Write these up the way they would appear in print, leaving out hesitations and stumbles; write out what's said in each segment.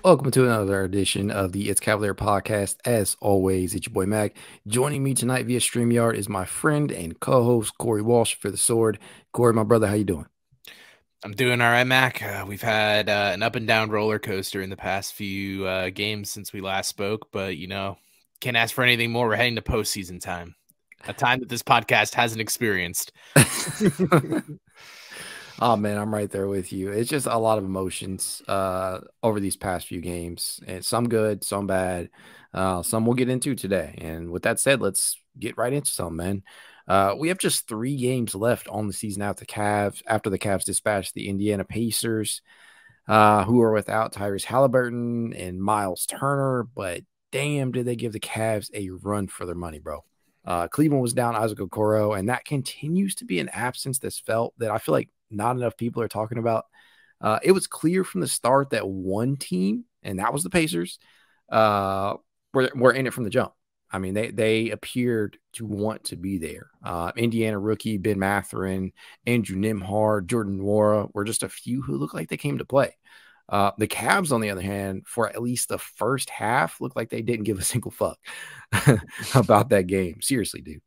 Welcome to another edition of the It's Cavalier podcast. As always, it's your boy Mac. Joining me tonight via StreamYard is my friend and co-host Corey Walsh for the Sword. Corey, my brother, how you doing? I'm doing all right, Mac. We've had an up and down roller coaster in the past few games since we last spoke, but can't ask for anything more. We're heading to postseason time, a time that this podcast hasn't experienced. Oh man, I'm right there with you. It's just a lot of emotions over these past few games, and some good, some bad. Some we'll get into today. And with that said, let's get right into some, man. We have just 3 games left on the season after the Cavs dispatched the Indiana Pacers, who are without Tyrese Halliburton and Miles Turner. But damn, did they give the Cavs a run for their money, bro. Cleveland was down Isaac Okoro, and that continues to be an absence that's felt that I feel like not enough people are talking about. It was clear from the start that one team, and that was the Pacers, were in it from the jump. I mean, they appeared to want to be there. Indiana rookie Ben Mathurin, Andrew Nimhard, Jordan Nwora were just a few who looked like they came to play. The Cavs, on the other hand, for at least the first half, looked like they didn't give a single fuck about that game. Seriously, dude.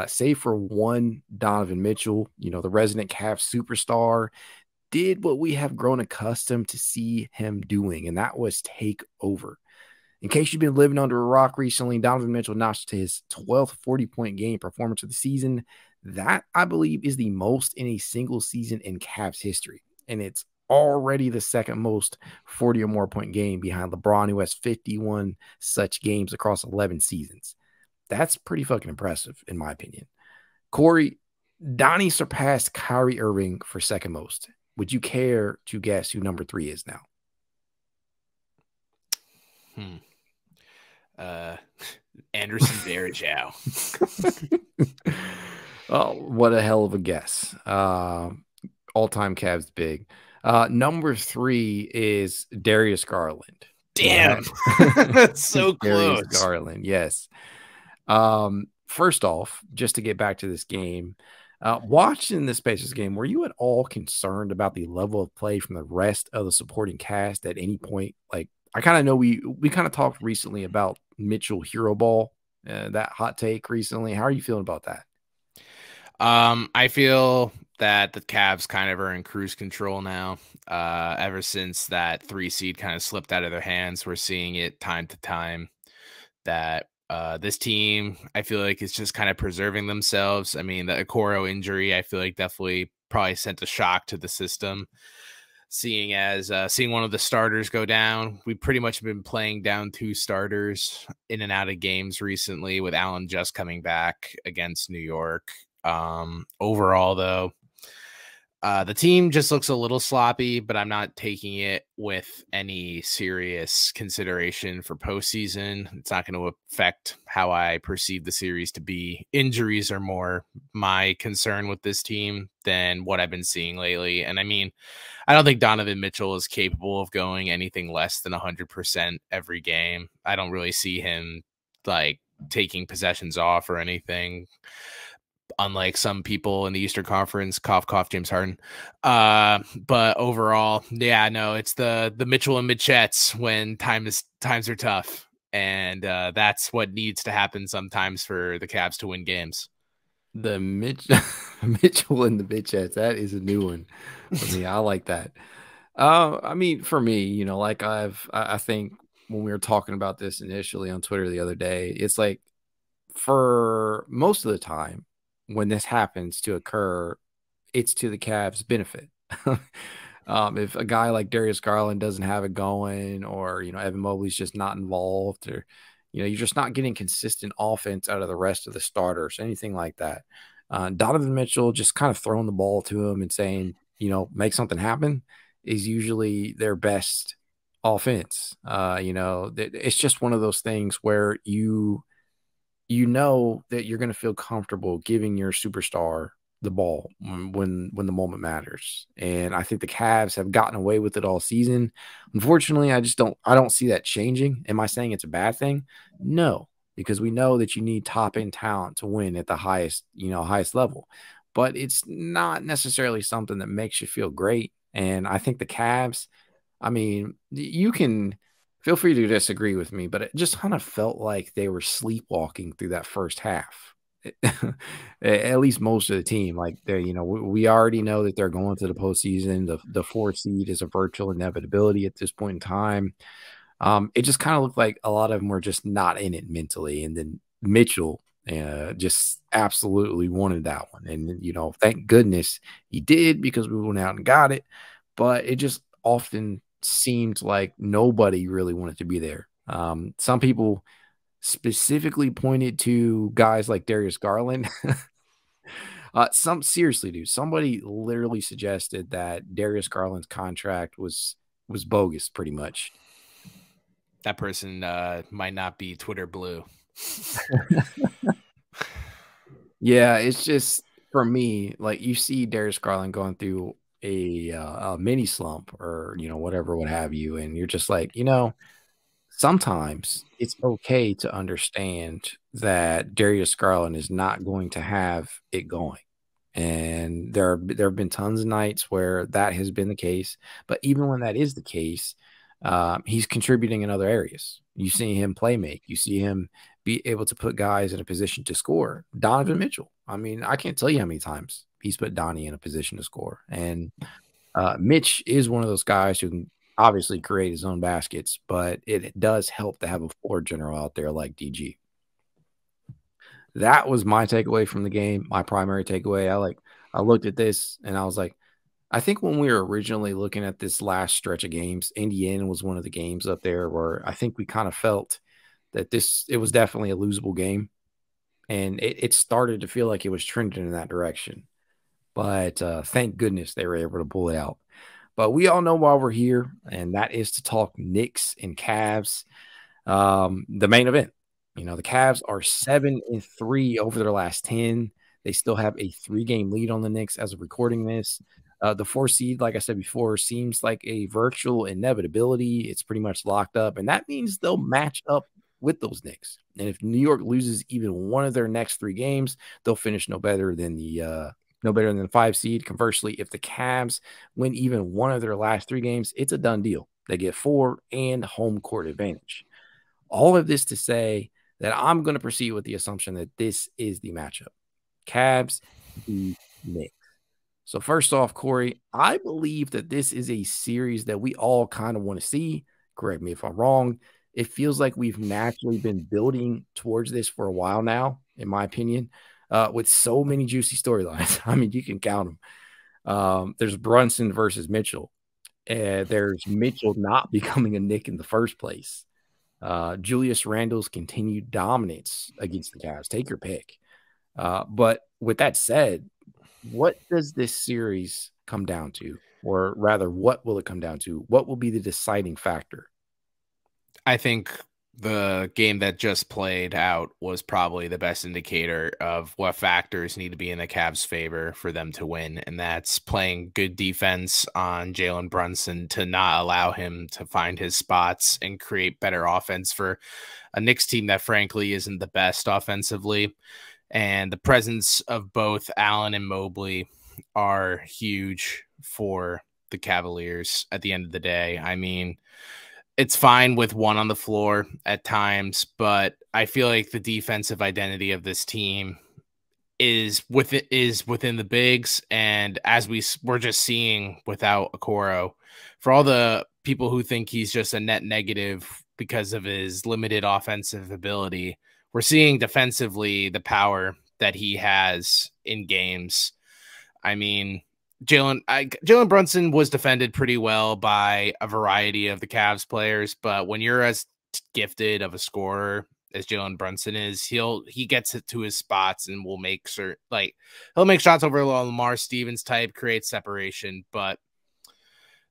Save for one Donovan Mitchell, the resident Cavs superstar, did what we have grown accustomed to see him doing, and that was take over. In case you've been living under a rock recently, Donovan Mitchell notched to his 12th 40-point game performance of the season. That, I believe, is the most in a single season in Cavs history, and it's already the second most 40 or more point game behind LeBron, who has 51 such games across 11 seasons. That's pretty fucking impressive, in my opinion. Corey, Donnie surpassed Kyrie Irving for second most. Would you care to guess who number 3 is now? Anderson Varejao. Oh, what a hell of a guess. All-time Cavs big. Number 3 is Darius Garland. Damn. That's so close. Darius Garland, yes. First off, just to get back to this game, watching this Pacers game, were you at all concerned about the level of play from the rest of the supporting cast at any point? Like, I kind of know we kind of talked recently about Mitchell hero ball, that hot take recently. How are you feeling about that? I feel that the Cavs kind of are in cruise control now. Ever since that 3 seed kind of slipped out of their hands, we're seeing it time to time that this team, I feel like, is just kind of preserving themselves. I mean, the Okoro injury, I feel like definitely probably sent a shock to the system. Seeing one of the starters go down, we pretty much been playing down 2 starters in and out of games recently, with Allen just coming back against New York. Overall, though, the team just looks a little sloppy, but I'm not taking it with any serious consideration for postseason. It's not going to affect how I perceive the series to be. Injuries are more my concern with this team than what I've been seeing lately. And I mean, I don't think Donovan Mitchell is capable of going anything less than 100% every game. I don't really see him like taking possessions off or anything, unlike some people in the Eastern Conference. Cough, cough, James Harden. But overall, yeah, no, it's the Mitchell and Mitchettes when times are tough, and that's what needs to happen sometimes for the Cavs to win games. The Mitchell and the Mitchettes. That is a new one for me. I like that. I mean, for me, like I think when we were talking about this initially on Twitter the other day, it's like for most of the time when this happens to occur, it's to the Cavs' benefit. If a guy like Darius Garland doesn't have it going, or Evan Mobley's just not involved, or you're just not getting consistent offense out of the rest of the starters, anything like that. Donovan Mitchell just kind of throwing the ball to him and saying, make something happen is usually their best offense. It's just one of those things where you know that you're going to feel comfortable giving your superstar the ball when the moment matters. And I think the Cavs have gotten away with it all season. Unfortunately, I don't see that changing. Am I saying it's a bad thing? No, because we know that you need top end talent to win at the highest level. But it's not necessarily something that makes you feel great. And I think the Cavs, I mean, you can feel free to disagree with me, but it just kind of felt like they were sleepwalking through that first half. At least most of the team, like they, we already know that they're going to the postseason. The 4th seed is a virtual inevitability at this point in time. It just kind of looked like a lot of them were just not in it mentally, and then Mitchell just absolutely wanted that one, and thank goodness he did because we went out and got it. But it just often seemed like nobody really wanted to be there. Some people specifically pointed to guys like Darius Garland. Some seriously, dude. Somebody literally suggested that Darius Garland's contract was bogus, pretty much. That person might not be Twitter blue. Yeah, it's just for me, like you see Darius Garland going through a mini slump or whatever, what have you, and you're just like, sometimes it's okay to understand that Darius Garland is not going to have it going. And there have been tons of nights where that has been the case. But even when that is the case, he's contributing in other areas. You see him play make. You see him be able to put guys in a position to score. Donovan Mitchell. I mean, I can't tell you how many times he's put Donnie in a position to score. And Mitch is one of those guys who can obviously create his own baskets, but it does help to have a floor general out there like DG. That was my takeaway from the game, my primary takeaway. I looked at this and I was like, I think when we were originally looking at this last stretch of games, Indiana was one of the games up there where I think we kind of felt that it was definitely a losable game. And it started to feel like it was trending in that direction. But thank goodness they were able to pull it out. But we all know why we're here, and that is to talk Knicks and Cavs. The main event. The Cavs are 7-3 over their last 10. They still have a 3-game lead on the Knicks as of recording this. The 4 seed, like I said before, seems like a virtual inevitability. It's pretty much locked up, and that means they'll match up with those Knicks. And if New York loses even one of their next 3 games, they'll finish no better than the 5 seed. Conversely, if the Cavs win even one of their last 3 games, it's a done deal. They get 4 and home court advantage. All of this to say that I'm going to proceed with the assumption that this is the matchup. Cavs v. Knicks. So first off, Corey, I believe that this is a series that we all kind of want to see. Correct me if I'm wrong. It feels like we've naturally been building towards this for a while now, in my opinion, with so many juicy storylines. I mean, you can count them. There's Brunson versus Mitchell. There's Mitchell not becoming a Knick in the first place. Julius Randle's continued dominance against the Cavs. Take your pick. But with that said, what does this series come down to? Or rather, what will it come down to? What will be the deciding factor? I think the game that just played out was probably the best indicator of what factors need to be in the Cavs' favor for them to win. And that's playing good defense on Jalen Brunson to not allow him to find his spots and create better offense for a Knicks team that frankly isn't the best offensively. And the presence of both Allen and Mobley are huge for the Cavaliers at the end of the day. I mean, it's fine with one on the floor at times, but I feel like the defensive identity of this team is within the bigs. And as we're just seeing without Okoro, for all the people who think he's just a net negative because of his limited offensive ability, we're seeing defensively the power that he has in games. I mean, Jalen Brunson was defended pretty well by a variety of the Cavs players, but when you're as gifted of a scorer as Jalen Brunson is, he gets it to his spots and will make he'll make shots over Lamar Stevens type, create separation. But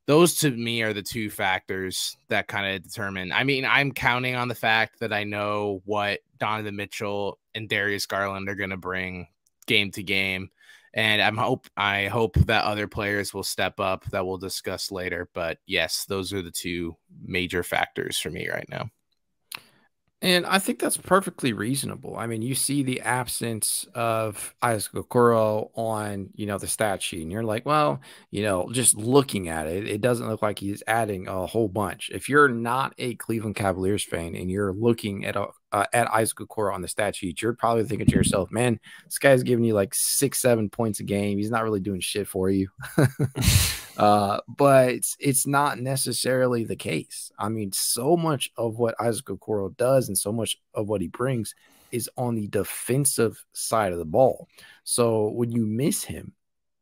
those to me are the two factors that kind of determine. I mean, I'm counting on the fact that I know what Donovan Mitchell and Darius Garland are going to bring game to game. And I hope that other players will step up that we'll discuss later. But yes, those are the two major factors for me right now. And I think that's perfectly reasonable. I mean, you see the absence of Isaac Okoro on, the stat sheet, and you're like, well, just looking at it, it doesn't look like he's adding a whole bunch. If you're not a Cleveland Cavaliers fan and you're looking at Isaac Okoro on the stat sheet, you're probably thinking to yourself, man, this guy's giving you like 6, 7 points a game. He's not really doing shit for you. But it's not necessarily the case. I mean, so much of what Isaac Okoro does and so much of what he brings is on the defensive side of the ball. So when you miss him,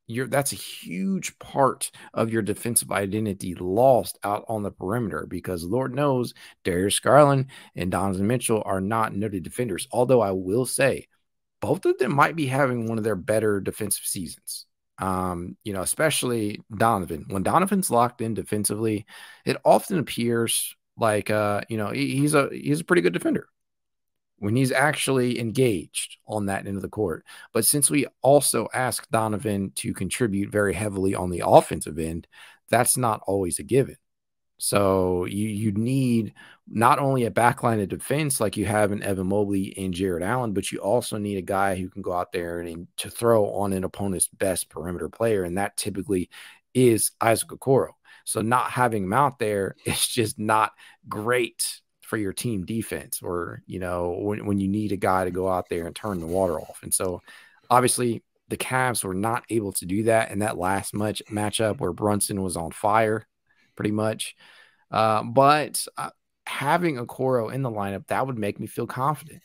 that's a huge part of your defensive identity lost out on the perimeter, because Lord knows Darius Garland and Donovan Mitchell are not noted defenders. Although I will say both of them might be having one of their better defensive seasons. Especially Donovan. When Donovan's locked in defensively, it often appears like he's a pretty good defender when he's actually engaged on that end of the court. But since we also ask Donovan to contribute very heavily on the offensive end, that's not always a given. So you need not only a backline of defense like you have in Evan Mobley and Jared Allen, but you also need a guy who can go out there and to throw on an opponent's best perimeter player, and that typically is Isaac Okoro. So not having him out there is just not great for your team defense, or when you need a guy to go out there and turn the water off. And so obviously the Cavs were not able to do that in that last matchup where Brunson was on fire pretty much. But having Okoro in the lineup, that would make me feel confident.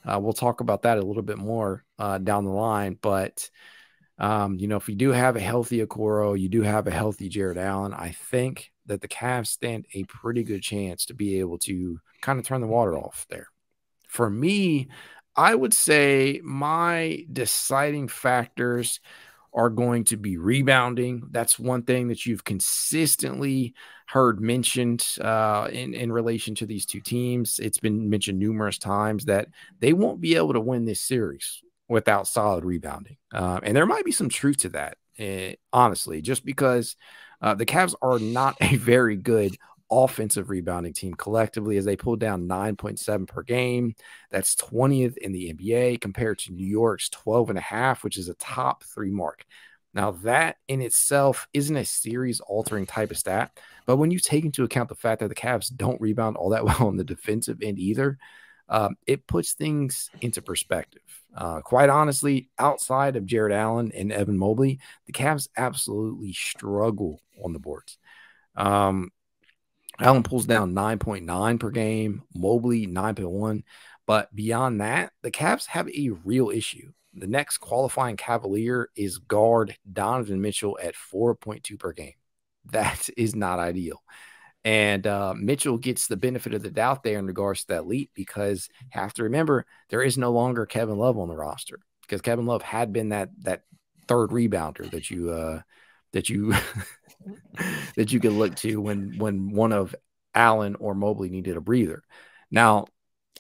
We'll talk about that a little bit more down the line. But, if you do have a healthy Okoro, you do have a healthy Jared Allen, I think that the Cavs stand a pretty good chance to be able to kind of turn the water off there. For me, I would say my deciding factors are going to be rebounding. That's one thing that you've consistently heard mentioned in relation to these two teams. It's been mentioned numerous times that they won't be able to win this series without solid rebounding. And there might be some truth to that, honestly, just because the Cavs are not a very good offensive rebounding team collectively, as they pulled down 9.7 per game. That's 20th in the NBA compared to New York's 12.5, which is a top 3 mark. Now, that in itself isn't a series altering type of stat, but when you take into account the fact that the Cavs don't rebound all that well on the defensive end either, it puts things into perspective. Quite honestly, outside of Jared Allen and Evan Mobley, the Cavs absolutely struggle on the boards. Allen pulls down 9.9 per game, Mobley 9.1. But beyond that, the Cavs have a real issue. The next qualifying Cavalier is guard Donovan Mitchell at 4.2 per game. That is not ideal. And Mitchell gets the benefit of the doubt there in regards to that leap, because you have to remember there is no longer Kevin Love on the roster, because Kevin Love had been that third rebounder that you that you could look to when one of Allen or Mobley needed a breather. Now,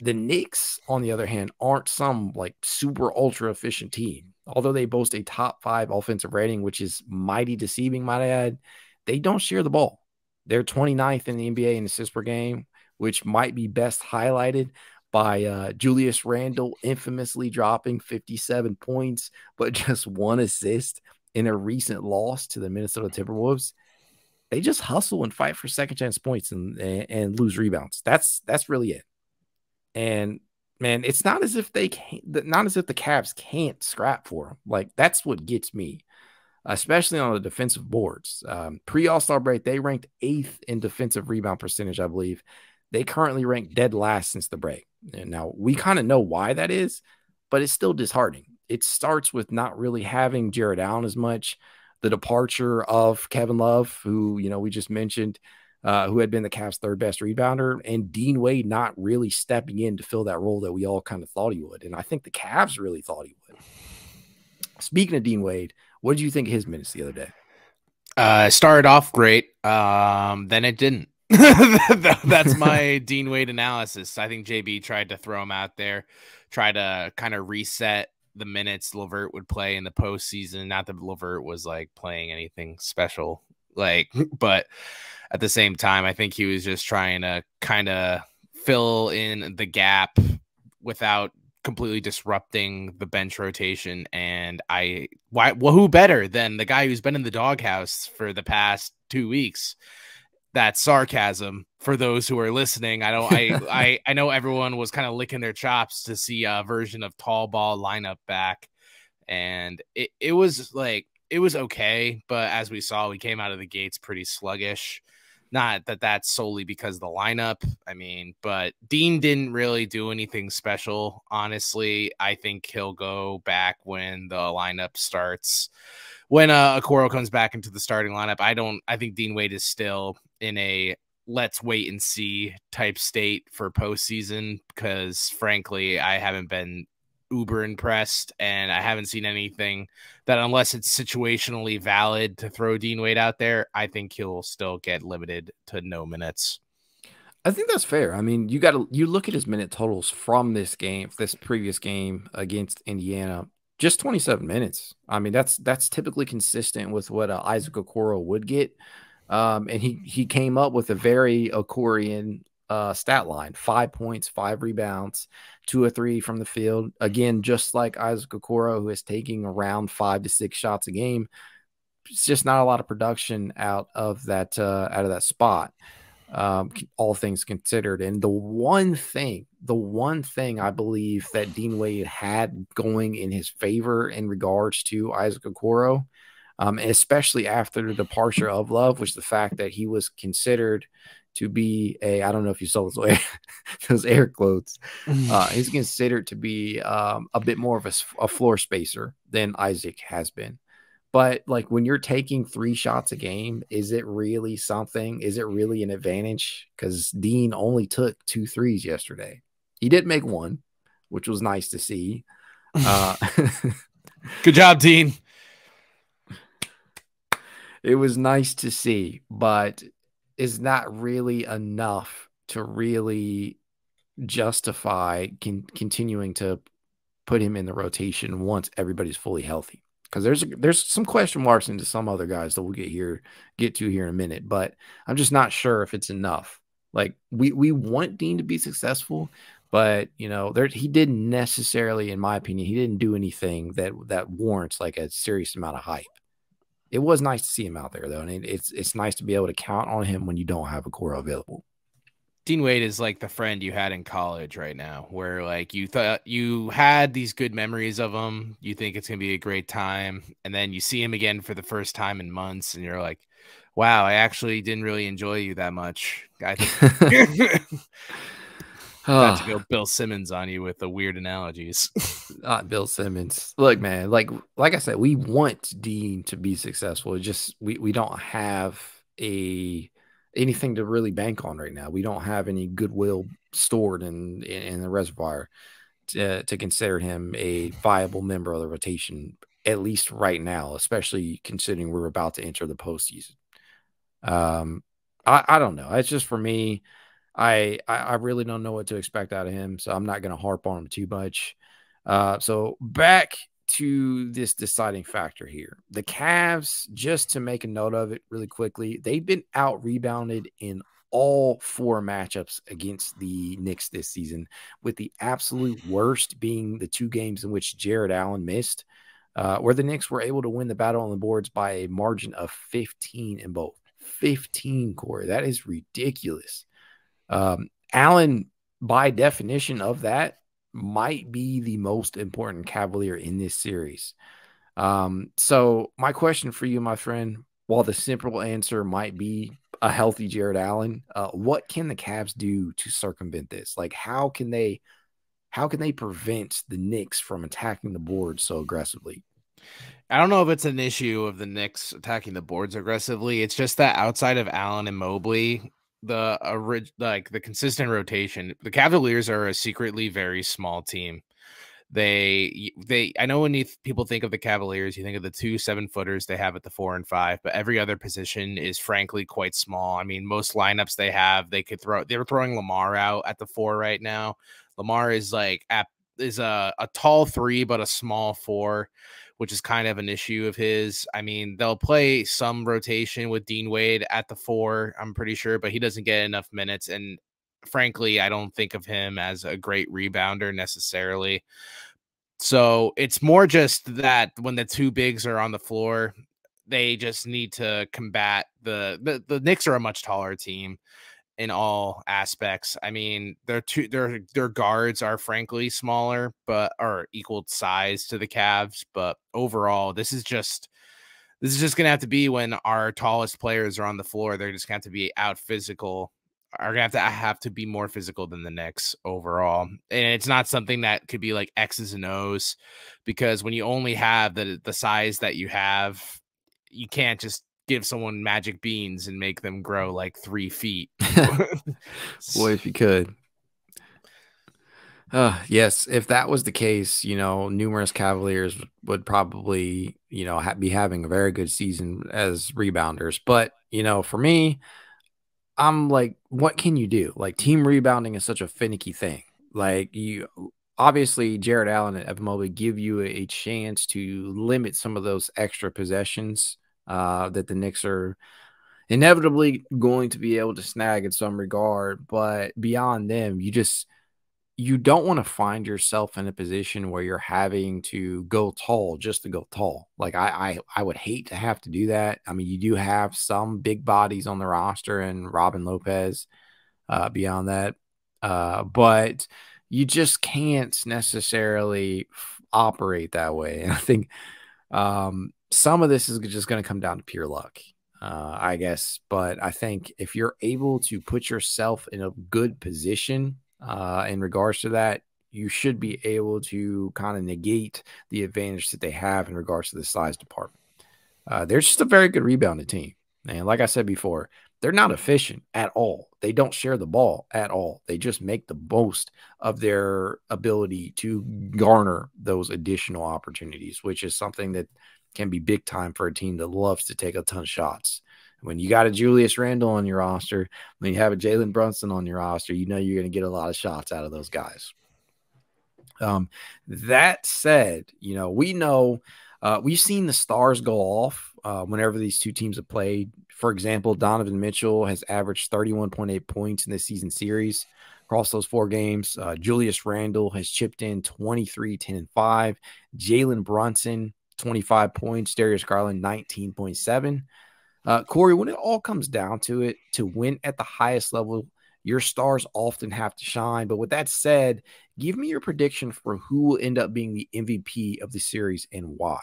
the Knicks, on the other hand, aren't some like super ultra efficient team. Although they boast a top 5 offensive rating, which is mighty deceiving, might I add, they don't share the ball. They're 29th in the NBA in assists per game, which might be best highlighted by Julius Randle infamously dropping 57 points, but just 1 assist in a recent loss to the Minnesota Timberwolves. They just hustle and fight for second chance points and lose rebounds. That's really it. And man, it's not as if the Cavs can't scrap for them. Like, that's what gets me, especially on the defensive boards. Pre-All-Star break, they ranked 8th in defensive rebound percentage, I believe. They currently rank dead last since the break. And now we kind of know why that is, but it's still disheartening. It starts with not really having Jared Allen as much, the departure of Kevin Love, who, we just mentioned, who had been the Cavs' 3rd best rebounder, and Dean Wade not really stepping in to fill that role that we all kind of thought he would. And I think the Cavs really thought he would. Speaking of Dean Wade, what did you think of his minutes the other day? Started off great. Then it didn't. That's my Dean Wade analysis. I think JB tried to throw him out there, try to kind of reset the minutes LeVert would play in the postseason. Not that LeVert was like playing anything special, but at the same time, I think he was just trying to kind of fill in the gap without completely disrupting the bench rotation. And who better than the guy who's been in the doghouse for the past 2 weeks? That's sarcasm for those who are listening. I know everyone was kind of licking their chops to see a version of tall ball lineup back. And it was okay. But as we saw, we came out of the gates pretty sluggish. Not that that's solely because of the lineup. I mean, but Dean didn't really do anything special. Honestly, I think he'll go back when the lineup starts. When Okoro comes back into the starting lineup, I think Dean Wade is still in a let's wait and see type state for postseason, because frankly, I haven't been uber impressed, and I haven't seen anything that, unless it's situationally valid to throw Dean Wade out there, I think he'll still get limited to no minutes. I think that's fair. I mean, you look at his minute totals from this previous game against Indiana, just 27 minutes. I mean, that's typically consistent with what Isaac Okoro would get. And he came up with a very Okorian stat line: 5 points, 5 rebounds, 2 or 3 from the field. Again, just like Isaac Okoro, who is taking around 5 to 6 shots a game. It's just not a lot of production out of that spot, all things considered. And the one thing I believe that Dean Wade had going in his favor in regards to Isaac Okoro, especially after the departure of Love, was the fact that he was considered to be I don't know if you saw those air quotes. He's considered to be a bit more of a floor spacer than Isaac has been. But like, when you're taking 3 shots a game, is it really something? Is it really an advantage? Because Dean only took 2 threes yesterday. He did make 1, which was nice to see. Good job, Dean. It was nice to see, but it's not really enough to really justify continuing to put him in the rotation once everybody's fully healthy. Because there's some question marks into some other guys that we'll get to here in a minute, but I'm just not sure if it's enough. Like, we want Dean to be successful, but he didn't necessarily, in my opinion, he didn't do anything that warrants like a serious amount of hype. It was nice to see him out there, though, and it's nice to be able to count on him when you don't have a core available. Dean Wade is like the friend you had in college right now, where like you thought you had these good memories of him. You think it's going to be a great time. And then you see him again for the first time in months. And you're like, wow, I actually didn't really enjoy you that much. I think not to go Bill Simmons on you with the weird analogies. Not Bill Simmons. Look, man, like I said, we want Dean to be successful. It's just we don't have anything to really bank on right now. We don't have any goodwill stored in the reservoir to consider him a viable member of the rotation, at least right now, especially considering we're about to enter the postseason. I don't know. It's just, for me, I really don't know what to expect out of him, so I'm not going to harp on him too much. So back to this deciding factor here. The Cavs, just to make a note of it really quickly, they've been out rebounded in all 4 matchups against the Knicks this season, with the absolute worst being the 2 games in which Jared Allen missed, where the Knicks were able to win the battle on the boards by a margin of 15 in both. 15, Corey. That is ridiculous. Allen, by definition of that, might be the most important Cavalier in this series. So my question for you, my friend, while the simple answer might be a healthy Jared Allen, what can the Cavs do to circumvent this? Like, how can they prevent the Knicks from attacking the board so aggressively? I don't know if it's an issue of the Knicks attacking the boards aggressively. It's just that outside of Allen and Mobley, the consistent rotation, the Cavaliers are a secretly very small team. I know when people think of the Cavaliers, you think of the 2 7-footers they have at the 4 and 5, but every other position is frankly quite small. I mean, most lineups they have, they were throwing Lamar out at the 4 right now. Lamar is like a tall 3, but a small 4, which is kind of an issue of his. I mean, they'll play some rotation with Dean Wade at the 4, I'm pretty sure, but he doesn't get enough minutes. And frankly, I don't think of him as a great rebounder necessarily. So it's more just that when the two bigs are on the floor, they just need to combat the Knicks are a much taller team in all aspects. I mean, their guards are frankly smaller, but are equal size to the Cavs. But overall, this is just gonna have to be when our tallest players are on the floor. They're just gonna have to be out physical. Are gonna have to be more physical than the Knicks overall, and it's not something that could be like X's and O's, because when you only have the size that you have, you can't just give someone magic beans and make them grow like 3 feet. Boy, if you could. Yes, if that was the case, numerous Cavaliers would probably, be having a very good season as rebounders. But, for me, I'm like, what can you do? Like, team rebounding is such a finicky thing. Like, obviously, Jared Allen and Evan Mobley give you a chance to limit some of those extra possessions that the Knicks are inevitably going to be able to snag in some regard. But beyond them, you don't want to find yourself in a position where you're having to go tall just to go tall. Like I would hate to have to do that. I mean, you do have some big bodies on the roster and Robin Lopez beyond that. But you just can't necessarily operate that way. And I think some of this is just going to come down to pure luck. I guess, but I think if you're able to put yourself in a good position in regards to that, you should be able to kind of negate the advantage that they have in regards to the size department. They're just a very good rebounding team. And like I said before, they're not efficient at all. They don't share the ball at all. They just make the most of their ability to garner those additional opportunities, which is something that can be big time for a team that loves to take a ton of shots. When you got a Julius Randle on your roster, when you have a Jalen Brunson on your roster, you know you're going to get a lot of shots out of those guys. That said, we know we've seen the stars go off whenever these two teams have played. For example, Donovan Mitchell has averaged 31.8 points in this season series across those 4 games. Julius Randle has chipped in 23, 10, and 5. Jalen Brunson, 25 points. Darius Garland, 19.7. Corey, when it all comes down to it, to win at the highest level, your stars often have to shine. But with that said, give me your prediction for who will end up being the MVP of the series and why.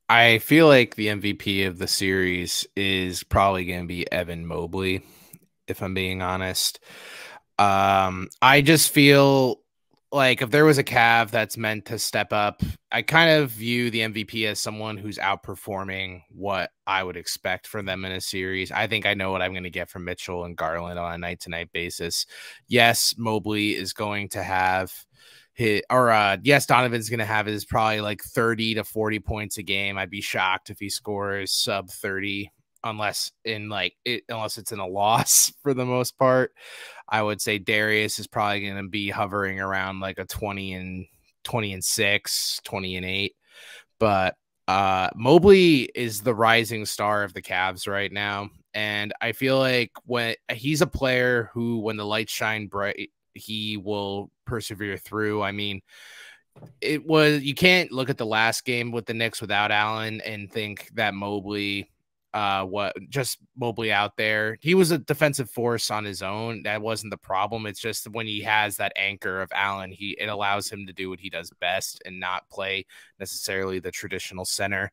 I feel like the MVP of the series is probably going to be Evan Mobley, if I'm being honest. I just feel like if there was a Cav that's meant to step up, I kind of view the MVP as someone who's outperforming what I would expect from them in a series. I think I know what I'm going to get from Mitchell and Garland on a night-to-night basis. Yes, Mobley is going to have yes, Donovan's going to have his probably like 30 to 40 points a game. I'd be shocked if he scores sub 30 unless it's in a loss for the most part. I would say Darius is probably going to be hovering around like a 20 and 6, 20 and 8. But Mobley is the rising star of the Cavs right now. And I feel like when he's a player who, when the lights shine bright, he will persevere through. I mean, you can't look at the last game with the Knicks without Allen and think that Mobley Mobley out there. He was a defensive force on his own. That wasn't the problem. It's just when he has that anchor of Allen, it allows him to do what he does best and not play necessarily the traditional center.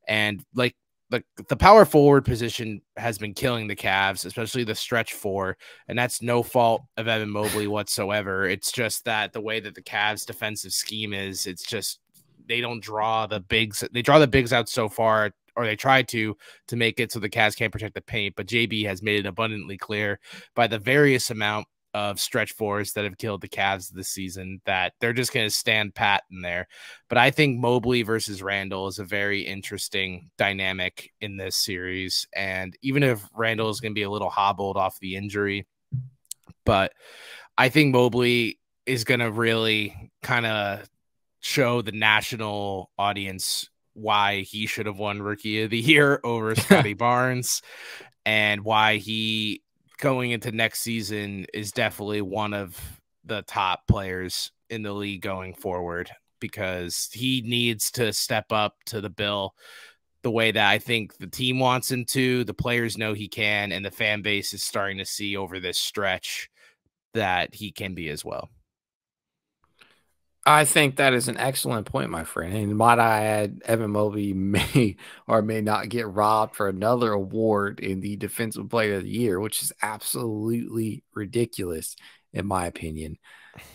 And like the power forward position has been killing the Cavs, especially the stretch 4, and that's no fault of Evan Mobley whatsoever. It's just that the way that the Cavs defensive scheme is, it's just they don't draw the bigs. They draw the bigs out so far, or they try to make it so the Cavs can't protect the paint. But JB has made it abundantly clear by the various amount of stretch 4s that have killed the Cavs this season that they're just going to stand pat in there. But I think Mobley versus Randle is a very interesting dynamic in this series. And even if Randle is going to be a little hobbled off the injury, but I think Mobley is going to really kind of show the national audience why he should have won Rookie of the Year over Scotty Barnes, and why he going into next season is definitely one of the top players in the league going forward, because he needs to step up to the bill the way that I think the team wants him to. The players know he can, and the fan base is starting to see over this stretch that he can be as well. I think that is an excellent point, my friend. And might I add, Evan Mobley may or may not get robbed for another award in the Defensive Player of the Year, which is absolutely ridiculous, in my opinion.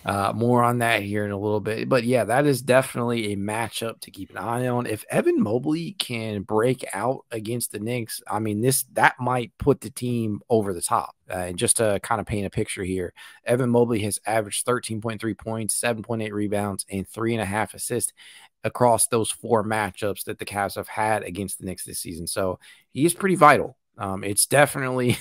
More on that here in a little bit. But yeah, that is definitely a matchup to keep an eye on. If Evan Mobley can break out against the Knicks, I mean, that might put the team over the top. And just to kind of paint a picture here, Evan Mobley has averaged 13.3 points, 7.8 rebounds, and 3.5 assists across those 4 matchups that the Cavs have had against the Knicks this season. So he is pretty vital. It's definitely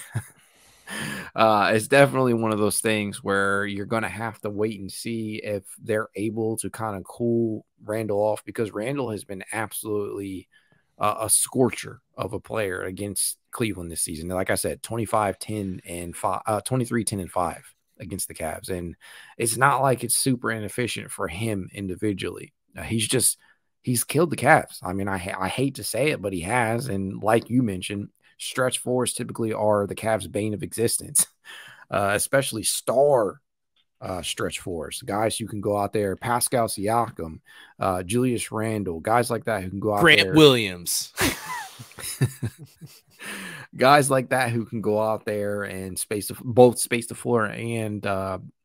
it's definitely one of those things where you're going to have to wait and see if they're able to kind of cool Randall off, because Randall has been absolutely a scorcher of a player against Cleveland this season. Like I said, 25, 10, and 5, 23, 10, and 5 against the Cavs. And it's not like it's super inefficient for him individually. He's killed the Cavs. I mean, I hate to say it, but he has. And like you mentioned, stretch fours typically are the Cavs' bane of existence, especially star stretch fours. Guys who can go out there, Pascal Siakam, Julius Randle, guys like that who can go out Grant there. Williams. Guys like that who can go out there and both space the floor and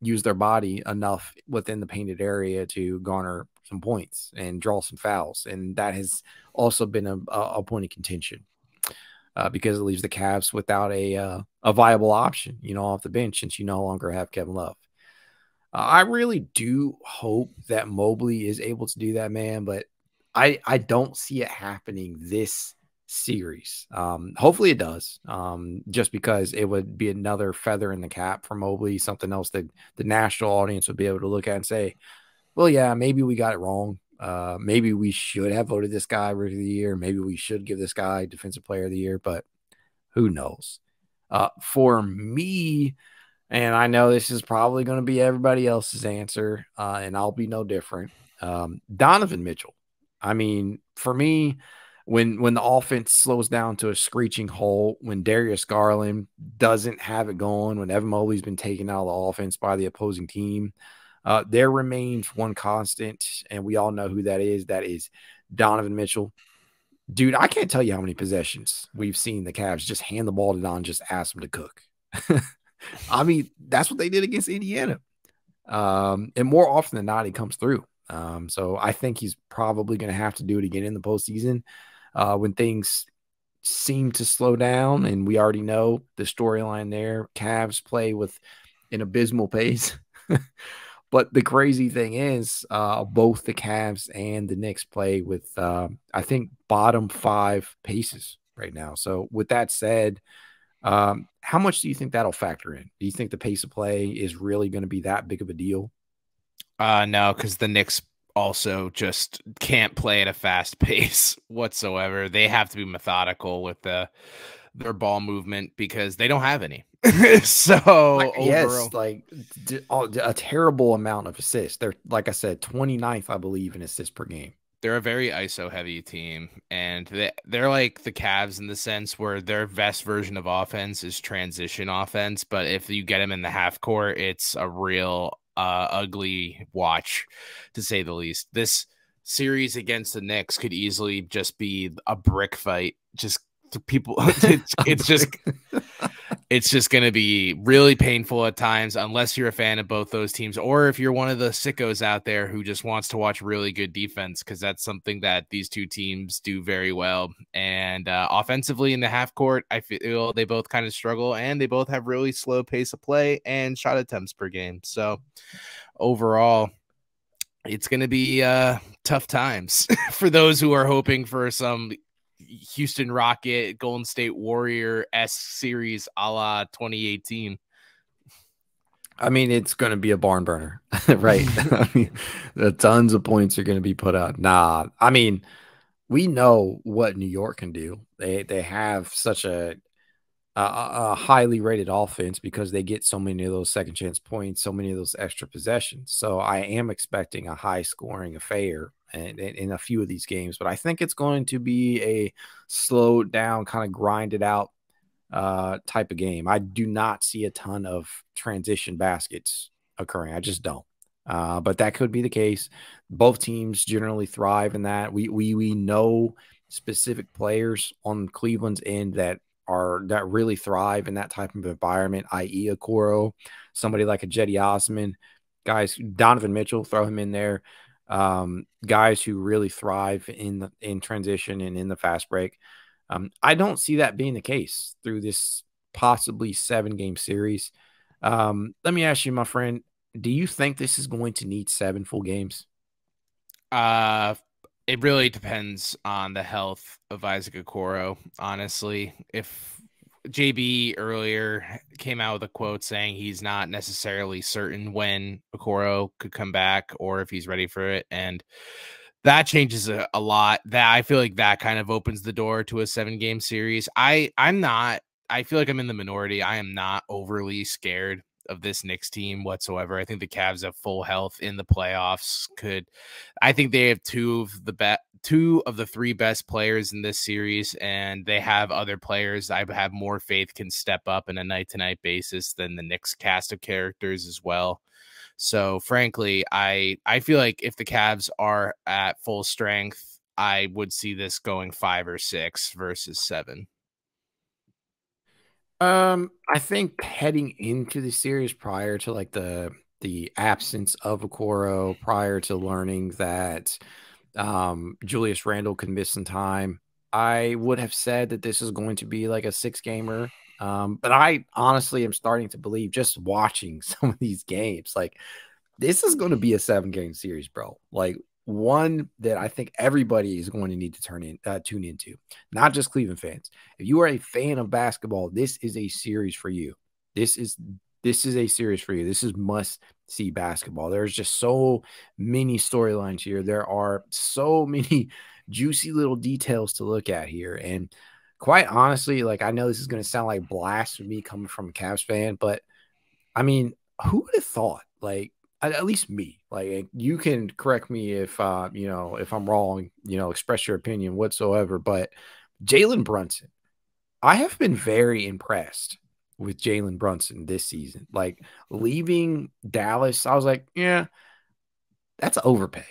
use their body enough within the painted area to garner some points and draw some fouls. And that has also been a point of contention. Because it leaves the Cavs without a viable option, off the bench, since you no longer have Kevin Love. I really do hope that Mobley is able to do that, man, but I don't see it happening this series. Hopefully it does, just because it would be another feather in the cap for Mobley, something else that the national audience would be able to look at and say, well, yeah, maybe we got it wrong. Maybe we should have voted this guy Rookie of the Year. Maybe we should give this guy Defensive Player of the Year, but who knows? For me, and I know this is probably going to be everybody else's answer, and I'll be no different. Donovan Mitchell. I mean, for me, when the offense slows down to a screeching halt, when Darius Garland doesn't have it going, when Evan Mobley's been taken out of the offense by the opposing team, there remains one constant, and we all know who that is. That is Donovan Mitchell. Dude, I can't tell you how many possessions we've seen the Cavs just hand the ball to Don, just ask him to cook. I mean, that's what they did against Indiana. And more often than not, he comes through. So I think he's probably going to have to do it again in the postseason when things seem to slow down. And we already know the storyline there. Cavs play with an abysmal pace. But the crazy thing is, both the Cavs and the Knicks play with, I think, bottom 5 paces right now. So with that said, how much do you think that'll factor in? Do you think the pace of play is really going to be that big of a deal? No, because the Knicks also just can't play at a fast pace whatsoever. They have to be methodical with their ball movement because they don't have any. So yes, like a terrible amount of assists. They're, like I said, 29th, I believe, in assists per game. They're a very ISO heavy team, and they're like the Cavs in the sense where their best version of offense is transition offense. But if you get them in the half court, it's a real ugly watch, to say the least. This series against the Knicks could easily just be a brick fight. Just people, it's just going to be really painful at times, unless you're a fan of both those teams, or if you're one of the sickos out there who just wants to watch really good defense, because that's something that these two teams do very well. And offensively in the half court, I feel they both kind of struggle, and they both have really slow pace of play and shot attempts per game. So overall, it's going to be tough times for those who are hoping for some Houston Rocket, Golden State Warrior-esque series a la 2018. I mean, it's going to be a barn burner, right? I mean, the tons of points are going to be put out. Nah, I mean, we know what New York can do. They have such a a highly rated offense because they get so many of those second chance points, so many of those extra possessions. So I am expecting a high scoring affair in a few of these games, but I think it's going to be a slowed down, kind of grinded out type of game. I do not see a ton of transition baskets occurring. I just don't. But that could be the case. Both teams generally thrive in that. We know specific players on Cleveland's end that really thrive in that type of environment, i.e. a Coro, somebody like a Jetty Osman, guys, Donovan Mitchell, throw him in there. Guys who really thrive in transition and in the fast break. I don't see that being the case through this possibly 7-game series. Let me ask you, my friend, do you think this is going to need 7 full games? Uh, it really depends on the health of Isaac Okoro, honestly. If JB earlier came out with a quote saying he's not necessarily certain when Okoro could come back or if he's ready for it, and that changes a lot. That I feel like that kind of opens the door to a 7-game series. I'm not. I feel like I'm in the minority. I am not overly scared of this Knicks team whatsoever. I think the Cavs have full health in the playoffs. I think they have two of the 3 best players in this series, and they have other players I have more faith can step up in a night-to-night basis than the Knicks cast of characters as well. So frankly, I feel like if the Cavs are at full strength, I would see this going 5 or 6 versus 7. I think heading into the series prior to like the absence of Okoro, prior to learning that Julius Randle could miss some time, I would have said that this is going to be like a 6-gamer. But I honestly am starting to believe just watching some of these games, like this is going to be a 7-game series, bro. Like one that I think everybody is going to need to tune into, not just Cleveland fans. If you are a fan of basketball, this is a series for you. This is this is a series for you. This is must see basketball. There's just so many storylines here. There are so many juicy little details to look at here. And quite honestly, like I know this is going to sound like blasphemy coming from a Cavs fan, but I mean, who would have thought? Like, at least me. Like, you can correct me if if I'm wrong. Express your opinion whatsoever. But Jalen Brunson, I have been very impressed with Jalen Brunson this season. Like leaving Dallas, I was like, yeah, that's overpay.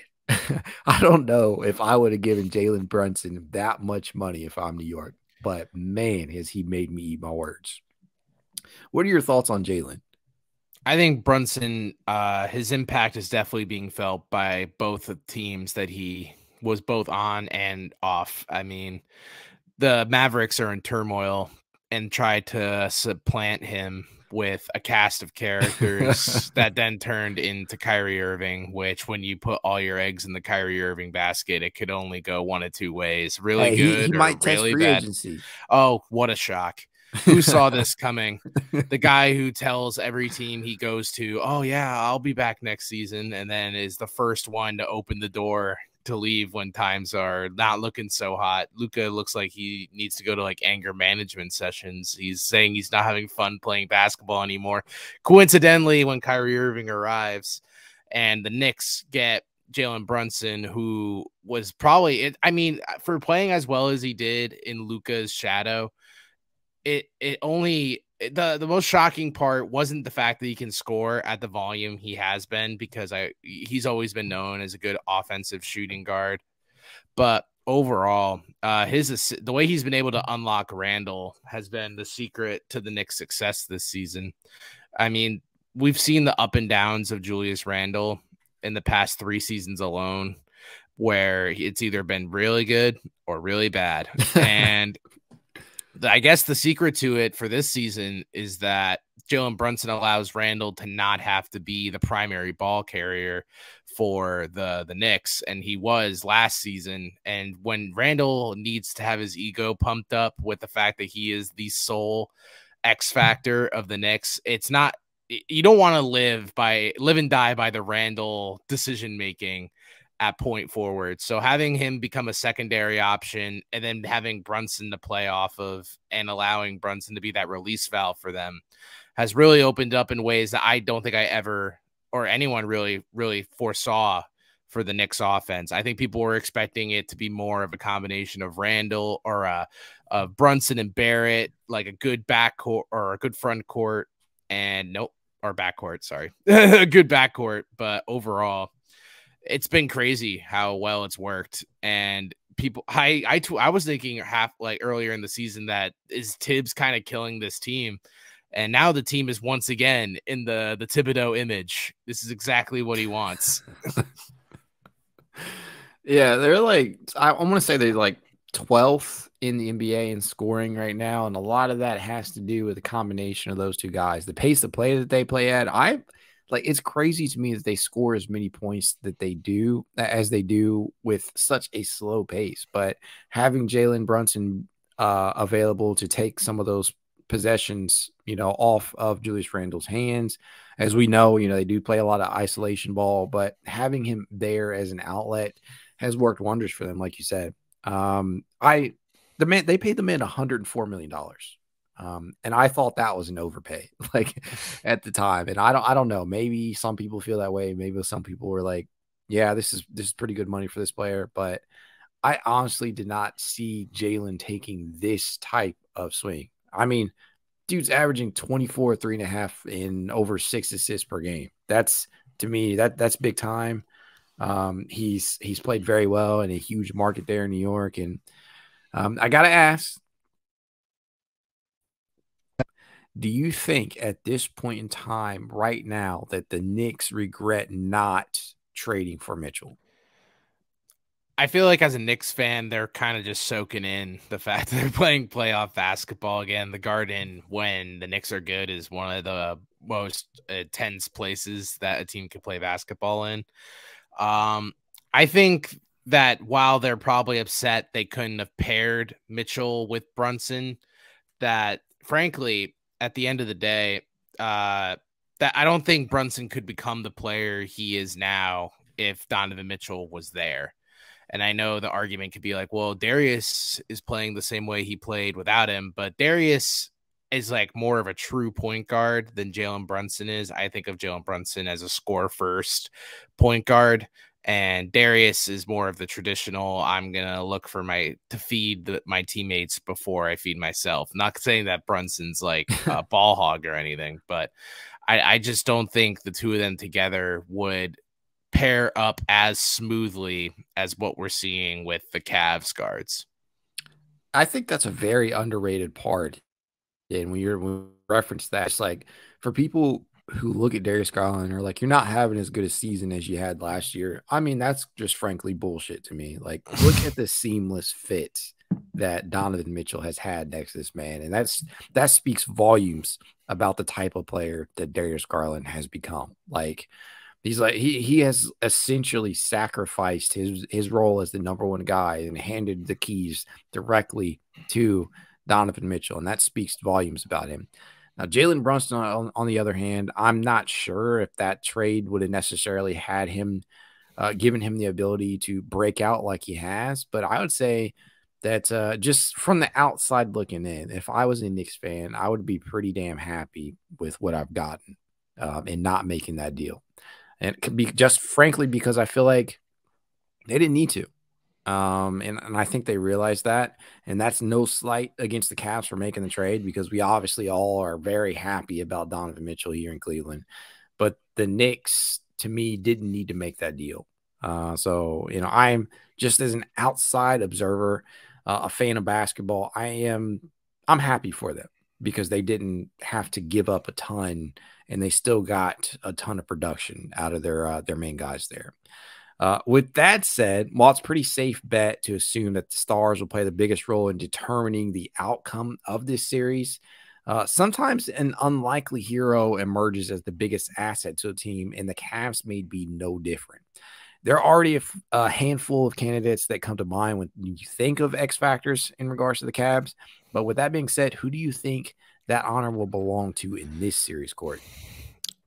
I don't know if I would have given Jalen Brunson that much money if I'm New York, but man, has he made me eat my words. What are your thoughts on Jalen? I think Brunson, his impact is definitely being felt by both the teams that he was both on and off. I mean, the Mavericks are in turmoil and tried to supplant him with a cast of characters that then turned into Kyrie Irving, which when you put all your eggs in the Kyrie Irving basket, it could only go one of 2 ways, really Hey, he good or might test really free bad. agency. Oh, what a shock. Who saw this coming? The guy who tells every team he goes to, oh, yeah, I'll be back next season, and then is the first one to open the door to leave when times are not looking so hot. Luka looks like he needs to go to like anger management sessions. He's saying he's not having fun playing basketball anymore. Coincidentally, when Kyrie Irving arrives and the Knicks get Jalen Brunson, who was probably I mean, for playing as well as he did in Luka's shadow, it only the most shocking part wasn't the fact that he can score at the volume he has been, because he's always been known as a good offensive shooting guard, but overall, the way he's been able to unlock Randall has been the secret to the Knicks' success this season. I mean, we've seen the up and downs of Julius Randall in the past 3 seasons alone, where it's either been really good or really bad, and I guess the secret to it for this season is that Jalen Brunson allows Randall to not have to be the primary ball carrier for the Knicks, and he was last season. And when Randall needs to have his ego pumped up with the fact that he is the sole X factor of the Knicks, it's not, you don't want to live and die by the Randall decision making at point forward. So having him become a secondary option and then having Brunson to play off of and allowing Brunson to be that release valve for them has really opened up in ways that I don't think I ever or anyone really foresaw for the Knicks offense. I think people were expecting it to be more of a combination of Randall or of Brunson and Barrett, like a good backcourt or a good front court, and nope, or backcourt, sorry, a good backcourt. But overall, it's been crazy how well it's worked. And people, I was thinking earlier in the season that is Tibbs kind of killing this team. And now the team is once again in the Thibodeau image. This is exactly what he wants. Yeah, they're like, I want to say they're like 12th in the NBA in scoring right now. And a lot of that has to do with the combination of those two guys. The pace of play that they play at, it's crazy to me that they score as many points that they do as they do with such a slow pace. But having Jalen Brunson available to take some of those possessions, off of Julius Randle's hands, as we know, they do play a lot of isolation ball, but having him there as an outlet has worked wonders for them, like you said. They paid the man $104 million. And I thought that was an overpay, like at the time. And I don't know. Maybe some people feel that way. Maybe some people were like, yeah, this is pretty good money for this player. But I honestly did not see Jalen taking this type of swing. I mean, dude's averaging 24, 3.5 in over 6 assists per game. That's, to me, that's big time. He's played very well in a huge market there in New York. And I got to ask, do you think at this point in time right now that the Knicks regret not trading for Mitchell? I feel like as a Knicks fan, they're kind of just soaking in the fact that they're playing playoff basketball again. The Garden, when the Knicks are good, is one of the most tense places that a team could play basketball in. I think that while they're probably upset they couldn't have paired Mitchell with Brunson, that frankly, at the end of the day, that I don't think Brunson could become the player he is now if Donovan Mitchell was there. And I know the argument could be like, well, Darius is playing the same way he played without him, but Darius is like more of a true point guard than Jalen Brunson is. I think of Jalen Brunson as a score first point guard, and Darius is more of the traditional, I'm going to look for to feed my teammates before I feed myself. Not saying that Brunson's like a ball hog or anything, but I just don't think the two of them together would pair up as smoothly as what we're seeing with the Cavs guards. I think that's a very underrated part. And when you reference that, it's like for people who look at Darius Garland and are like, you're not having as good a season as you had last year. I mean, that's just frankly bullshit to me. Like, look at the seamless fit that Donovan Mitchell has had next to this man. And that speaks volumes about the type of player that Darius Garland has become. Like, he's like he has essentially sacrificed his role as the number one guy and handed the keys directly to Donovan Mitchell, and that speaks volumes about him. Now, Jalen Brunson, on the other hand, I'm not sure if that trade would have necessarily had him, given him the ability to break out like he has. But I would say that just from the outside looking in, if I was a Knicks fan, I would be pretty damn happy with what I've gotten and not making that deal. And it could be just frankly because I feel like they didn't need to. And I think they realized that. And that's no slight against the Cavs for making the trade because we obviously all are very happy about Donovan Mitchell here in Cleveland. But the Knicks, to me, didn't need to make that deal. So, I'm just as an outside observer, a fan of basketball, I'm happy for them because they didn't have to give up a ton and they still got a ton of production out of their main guys there. With that said, while it's a pretty safe bet to assume that the Stars will play the biggest role in determining the outcome of this series, sometimes an unlikely hero emerges as the biggest asset to a team, and the Cavs may be no different. There are already a handful of candidates that come to mind when you think of X factors in regards to the Cavs. But with that being said, who do you think that honor will belong to in this series, Corey?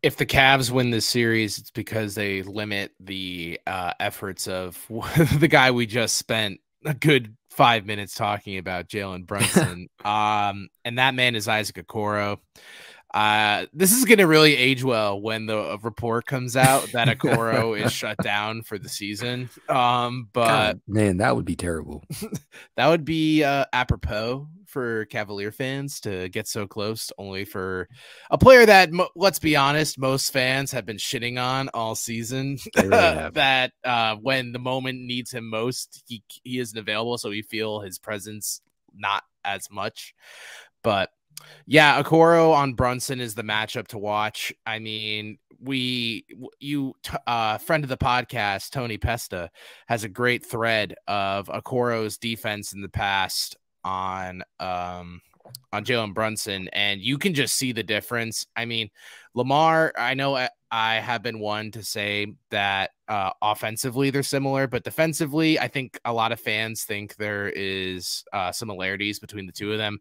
If the Cavs win this series, it's because they limit the efforts of the guy we just spent a good 5 minutes talking about, Jalen Brunson. And that man is Isaac Okoro. This is going to really age well when the report comes out that Okoro is shut down for the season. But God, man, that would be terrible. that would be apropos for Cavalier fans to get so close, only for a player that, let's be honest, most fans have been shitting on all season. They really have. That when the moment needs him most, he isn't available, so we feel his presence not as much. But yeah, Okoro on Brunson is the matchup to watch. I mean, friend of the podcast, Tony Pesta, has a great thread of Okoro's defense in the past on Jalen Brunson, and you can just see the difference. I mean, Lamar, I know I have been one to say that offensively they're similar, but defensively, I think a lot of fans think there is similarities between the two of them.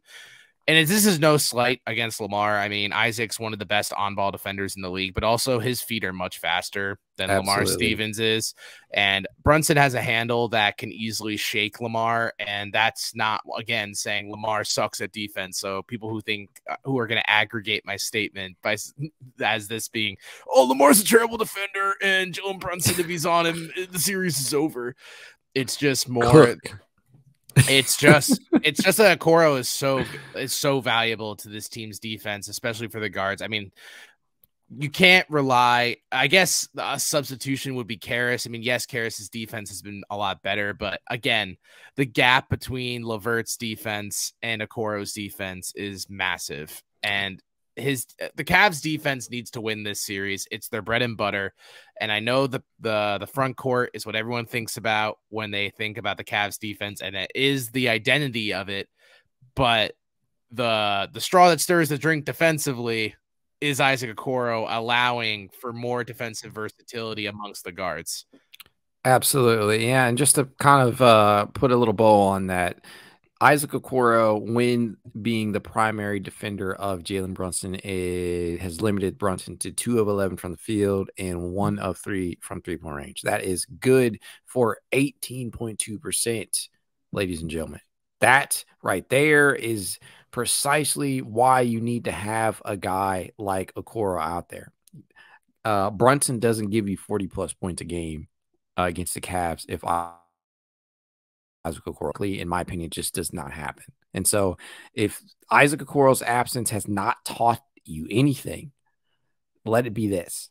And this is no slight against Lamar. I mean, Isaac's one of the best on-ball defenders in the league, but also his feet are much faster than Lamar Stevens is. And Brunson has a handle that can easily shake Lamar. And that's not, again, saying Lamar sucks at defense. So people who are going to aggregate my statement as this being, oh, Lamar's a terrible defender and Jalen Brunson, if he's on him, the series is over. It's just more... It's just that Okoro is so valuable to this team's defense, especially for the guards. I mean, you can't rely. I guess a substitution would be Karras. I mean, yes, Karras' defense has been a lot better, but again, the gap between LeVert's defense and Okoro's defense is massive. And the Cavs defense needs to win this series. It's their bread and butter. And I know the front court is what everyone thinks about when they think about the Cavs defense, and it is the identity of it. But the straw that stirs the drink defensively is Isaac Okoro, allowing for more defensive versatility amongst the guards. Absolutely. Yeah. And just to kind of put a little bow on that, Isaac Okoro, when being the primary defender of Jalen Brunson, has limited Brunson to 2 of 11 from the field and 1 of 3 from three-point range. That is good for 18.2%, ladies and gentlemen. That right there is precisely why you need to have a guy like Okoro out there. Brunson doesn't give you 40-plus points a game against the Cavs if Isaac Okoro, in my opinion, just does not happen. And so if Isaac Okoro's absence has not taught you anything, let it be this.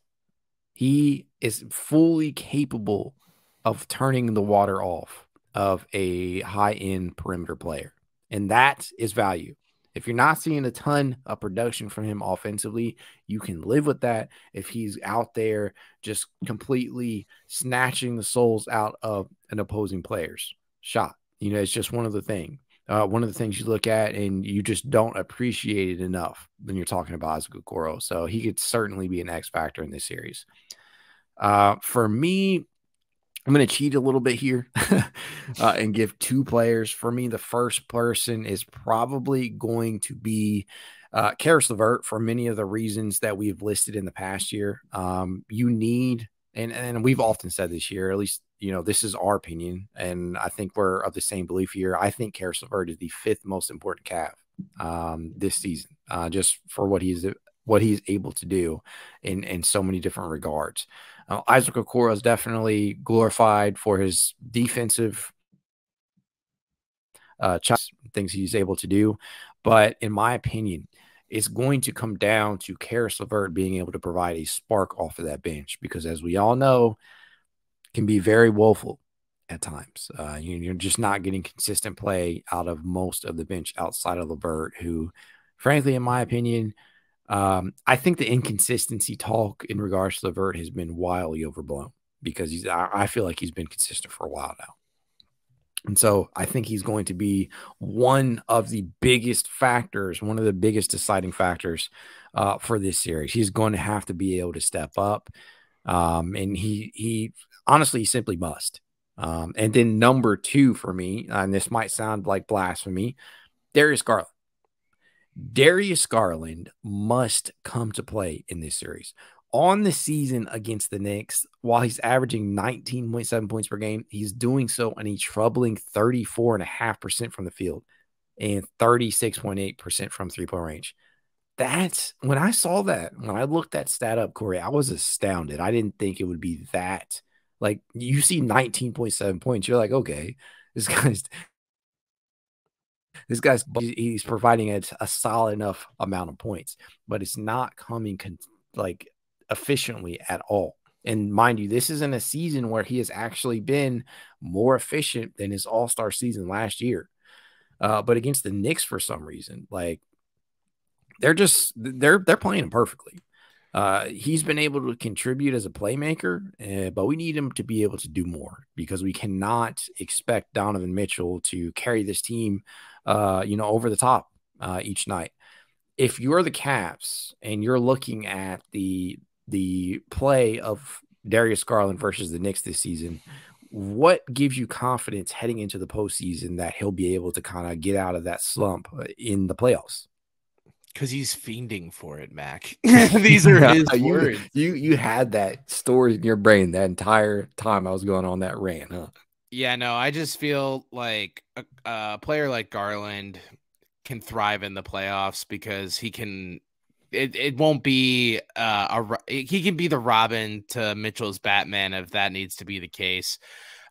He is fully capable of turning the water off of a high-end perimeter player. And that is value. If you're not seeing a ton of production from him offensively, you can live with that if he's out there just completely snatching the souls out of an opposing player's shot. It's just one of the things you look at and you just don't appreciate it enough when you're talking about Isaac Okoro. So he could certainly be an X factor in this series. For me, I'm going to cheat a little bit here and give 2 players. For me, the first person is probably going to be Caris LeVert, for many of the reasons that we've listed in the past year. You need, and we've often said this year, at least, this is our opinion, and I think we're of the same belief here. I think Caris LeVert is the 5th most important Cav this season, just for what he's able to do in so many different regards. Isaac Okoro is definitely glorified for his defensive things he's able to do, but in my opinion, it's going to come down to Caris LeVert being able to provide a spark off of that bench, because as we all know, can be very woeful at times. You're just not getting consistent play out of most of the bench outside of LeVert, who, frankly, in my opinion, I think the inconsistency talk in regards to LeVert has been wildly overblown, because I feel like he's been consistent for a while now. And so I think he's going to be one of the biggest factors, one of the biggest deciding factors for this series. He's going to have to be able to step up. And he honestly, he simply must. And then number 2 for me, and this might sound like blasphemy, Darius Garland. Darius Garland must come to play in this series. On the season against the Knicks, while he's averaging 19.7 points per game, he's doing so on a troubling 34.5% from the field and 36.8% from 3-point range. That's when I saw that, when I looked that stat up, Corey, I was astounded. I didn't think it would be that. Like, you see 19.7 points, you're like, okay, this guy's he's providing a solid enough amount of points, but it's not coming like efficiently at all. And mind you, this isn't a season where he has actually been more efficient than his all-star season last year. But against the Knicks, for some reason, like they're playing him perfectly. He's been able to contribute as a playmaker, but we need him to be able to do more because we cannot expect Donovan Mitchell to carry this team, over the top each night. If you're the Cavs and you're looking at the play of Darius Garland versus the Knicks this season, what gives you confidence heading into the postseason that he'll be able to kind of get out of that slump in the playoffs? Because he's fiending for it, Mac. These are his words. You had that story in your brain that entire time I was going on that rant, huh? Yeah, no, I just feel like a player like Garland can thrive in the playoffs because he can. It won't be he can be the Robin to Mitchell's Batman if that needs to be the case.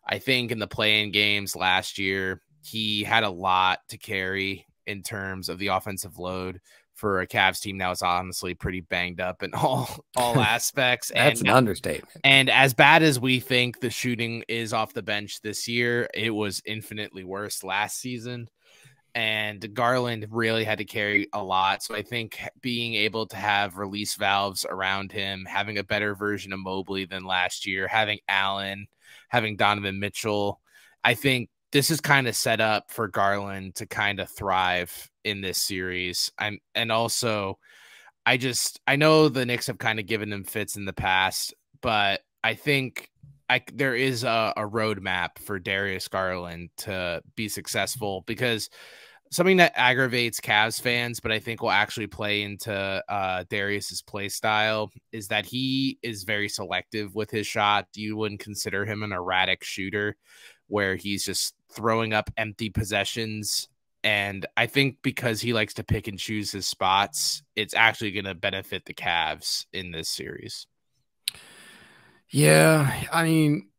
I think in the play-in games last year, he had a lot to carry in terms of the offensive load for a Cavs team that was honestly pretty banged up in all aspects. That's an understatement. And as bad as we think the shooting is off the bench this year, it was infinitely worse last season. And Garland really had to carry a lot. So I think being able to have release valves around him, having a better version of Mobley than last year, having Allen, having Donovan Mitchell, I think this is kind of set up for Garland to kind of thrive in this series. And also I know the Knicks have kind of given him fits in the past, but I think there is a roadmap for Darius Garland to be successful, because something that aggravates Cavs fans, but I think will actually play into Darius's play style, is that he is very selective with his shot. You wouldn't consider him an erratic shooter where he's just throwing up empty possessions. And I think because he likes to pick and choose his spots, it's actually going to benefit the Cavs in this series. Yeah, I mean,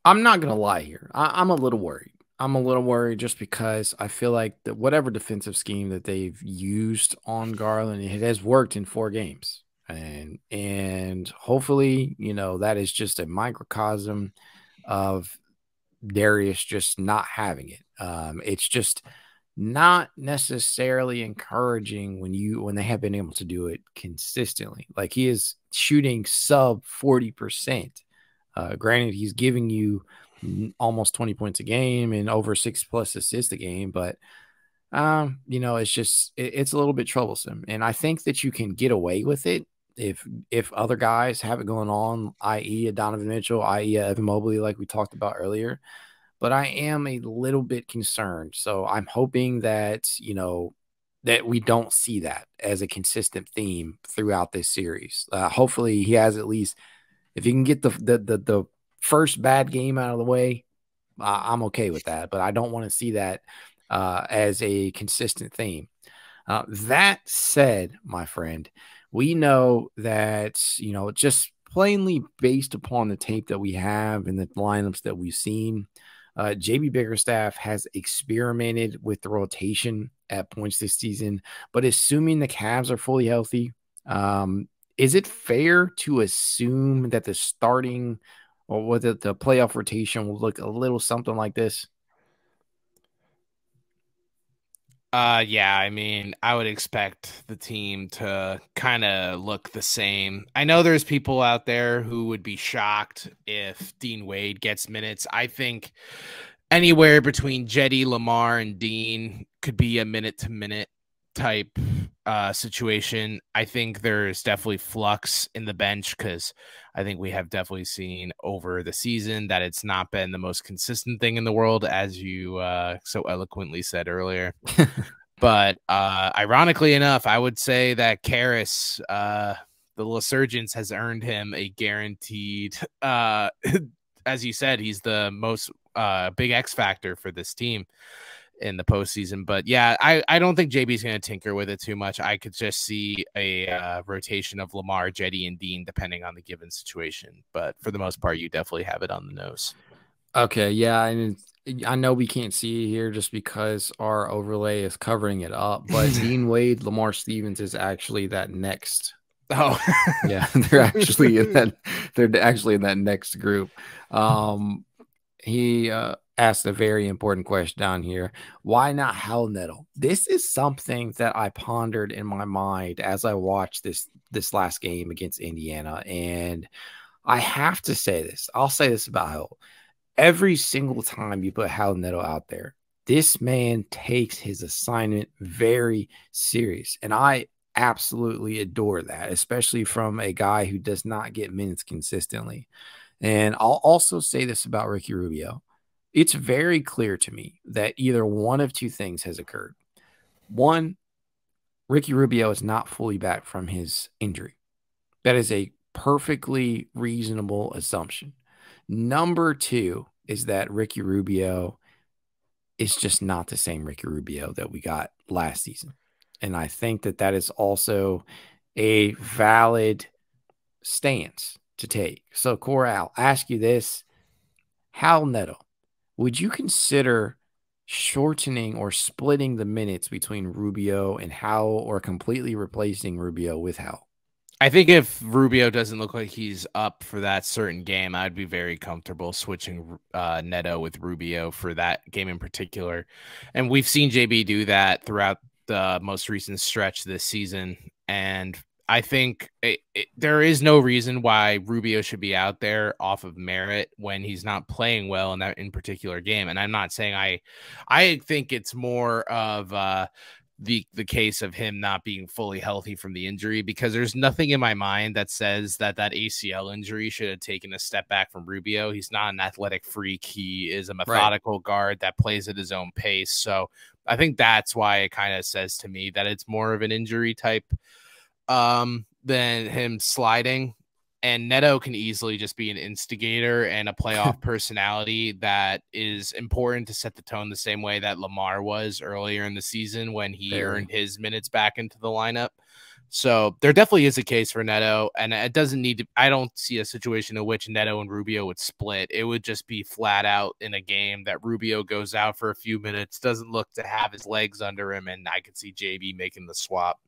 I'm not going to lie here. I'm a little worried. I'm a little worried just because I feel like that whatever defensive scheme that they've used on Garland, it has worked in 4 games. And hopefully, that is just a microcosm of Darius just not having it. It's just not necessarily encouraging when they have been able to do it consistently. Like, he is shooting sub 40%. Granted, he's giving you almost 20 points a game and over 6+ assists a game, but it's just it's a little bit troublesome. And I think that you can get away with it if other guys have it going on, i.e. a Donovan Mitchell, i.e. a Evan Mobley, like we talked about earlier. But I am a little bit concerned. So I'm hoping that, that we don't see that as a consistent theme throughout this series. Hopefully he has at least, if he can get the first bad game out of the way, I'm okay with that. But I don't want to see that as a consistent theme. That said, my friend, we know that, just plainly based upon the tape that we have and the lineups that we've seen, JB Bickerstaff has experimented with the rotation at points this season, but assuming the Cavs are fully healthy, is it fair to assume that the starting or whether the playoff rotation will look a little something like this? Yeah, I mean, I would expect the team to kind of look the same. I know there's people out there who would be shocked if Dean Wade gets minutes. I think anywhere between Jetty, Lamar, and Dean could be a minute-to-minute type situation. I think there's definitely flux in the bench because I think we have definitely seen over the season that it's not been the most consistent thing in the world, as you so eloquently said earlier. But ironically enough, I would say that Karras the Resurgence has earned him a guaranteed, as you said, he's the most big X factor for this team in the postseason. But yeah, I don't think JB's going to tinker with it too much. I could just see a rotation of Lamar, Jetty, and Dean, depending on the given situation. But for the most part, you definitely have it on the nose. Okay, yeah, and I know we can't see it here just because our overlay is covering it up, but Dean Wade, Lamar Stevens is actually that next. Oh, yeah, they're actually in that next group. He asked a very important question down here. Why not Hal Nettle? This is something that I pondered in my mind as I watched this last game against Indiana, and I have to say this. I'll say this about Hal. Every single time you put Hal Nettle out there, this man takes his assignment very serious. And I absolutely adore that, especially from a guy who does not get minutes consistently. And I'll also say this about Ricky Rubio. It's very clear to me that either one of two things has occurred. One, Ricky Rubio is not fully back from his injury. That is a perfectly reasonable assumption. Number two is that Ricky Rubio is just not the same Ricky Rubio that we got last season. And I think that that is also a valid stance to take. So, Corey, I'll ask you this. Hal Neto, would you consider shortening or splitting the minutes between Rubio and Hal, or completely replacing Rubio with Hal? I think if Rubio doesn't look like he's up for that certain game, I'd be very comfortable switching Neto with Rubio for that game in particular. And we've seen JB do that throughout the most recent stretch this season. And I think there is no reason why Rubio should be out there off of merit when he's not playing well in that in particular game. And I'm not saying I think it's more of the case of him not being fully healthy from the injury, because there's nothing in my mind that says that ACL injury should have taken a step back from Rubio. He's not an athletic freak. He is a methodical guard that plays at his own pace. So I think that's why it kind of says to me that it's more of an injury type than him sliding. And Neto can easily just be an instigator and a playoff personality that is important to set the tone the same way that Lamar was earlier in the season when he earned his minutes back into the lineup. So there definitely is a case for Neto, and it doesn't need to. I don't see a situation in which Neto and Rubio would split. It would just be flat out in a game that Rubio goes out for a few minutes, doesn't look to have his legs under him, and I could see JB making the swap.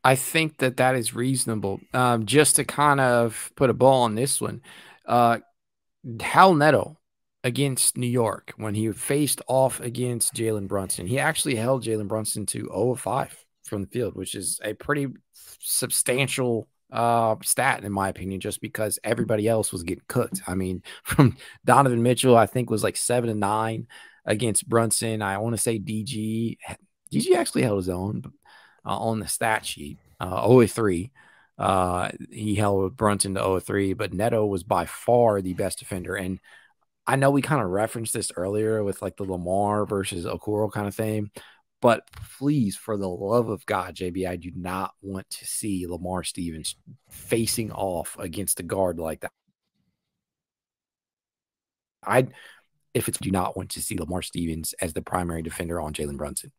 I think that that is reasonable. Just to kind of put a ball on this one, Hal Neto against New York, when he faced off against Jalen Brunson, he actually held Jalen Brunson to 0 of 5 from the field, which is a pretty substantial stat in my opinion, just because everybody else was getting cooked. I mean, from Donovan Mitchell, I think was like 7 and 9 against Brunson. I want to say DG actually held his own on the stat sheet. 0-3. He held Brunson to 0-3, but Neto was by far the best defender. And I know we kind of referenced this earlier with like the Lamar versus Okoro kind of thing, but please, for the love of God, JB, I do not want to see Lamar Stevens facing off against a guard like that. If it's do not want to see Lamar Stevens as the primary defender on Jalen Brunson.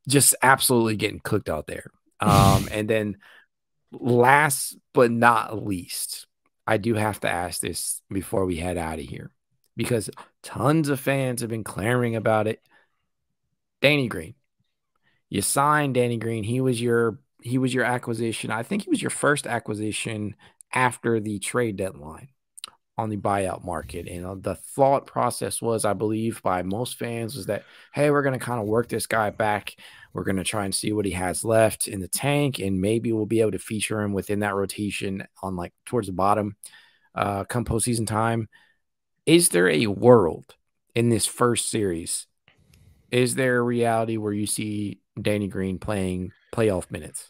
Just absolutely getting cooked out there. And then last but not least, I do have to ask this before we head out of here, because tons of fans have been clamoring about it. Danny Green. You signed Danny Green. He was your acquisition. I think he was your first acquisition after the trade deadline on the buyout market. And the thought process was, I believe, by most fans was that, hey, we're going to kind of work this guy back. We're going to try and see what he has left in the tank, and maybe we'll be able to feature him within that rotation on like towards the bottom come postseason time. Is there a world in this first series? Is there a reality where you see Danny Green playing playoff minutes?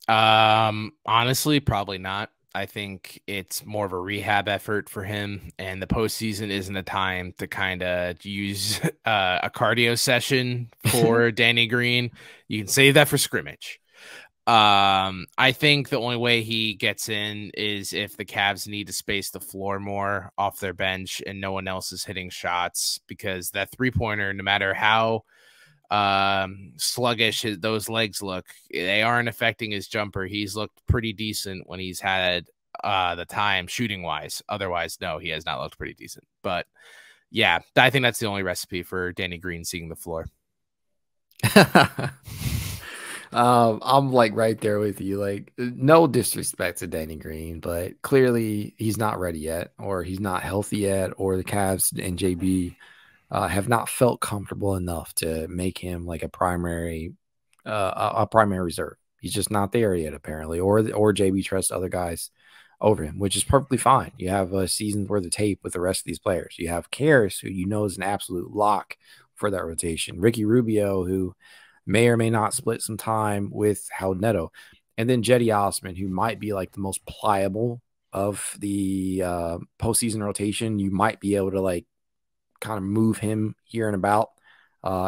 Honestly, probably not. I think it's more of a rehab effort for him, and the postseason isn't a time to kind of use a cardio session for Danny Green. You can save that for scrimmage. I think the only way he gets in is if the Cavs need to space the floor more off their bench and no one else is hitting shots, because that 3-pointer, no matter how sluggish those legs look, they aren't affecting his jumper. He's looked pretty decent when he's had the time shooting wise. Otherwise, no, he has not looked pretty decent. But yeah, I think that's the only recipe for Danny Green seeing the floor. I'm like right there with you. Like, no disrespect to Danny Green, but clearly he's not ready yet, or he's not healthy yet, or the Cavs and JB have not felt comfortable enough to make him like a primary reserve. He's just not there yet, apparently, or JB trusts other guys over him, which is perfectly fine. You have a season's worth of tape with the rest of these players. You have Karras, who you know is an absolute lock for that rotation. Ricky Rubio, who may or may not split some time with Howard Neto. And then Jetty Osman, who might be like the most pliable of the postseason rotation. You might be able to like kind of move him here and about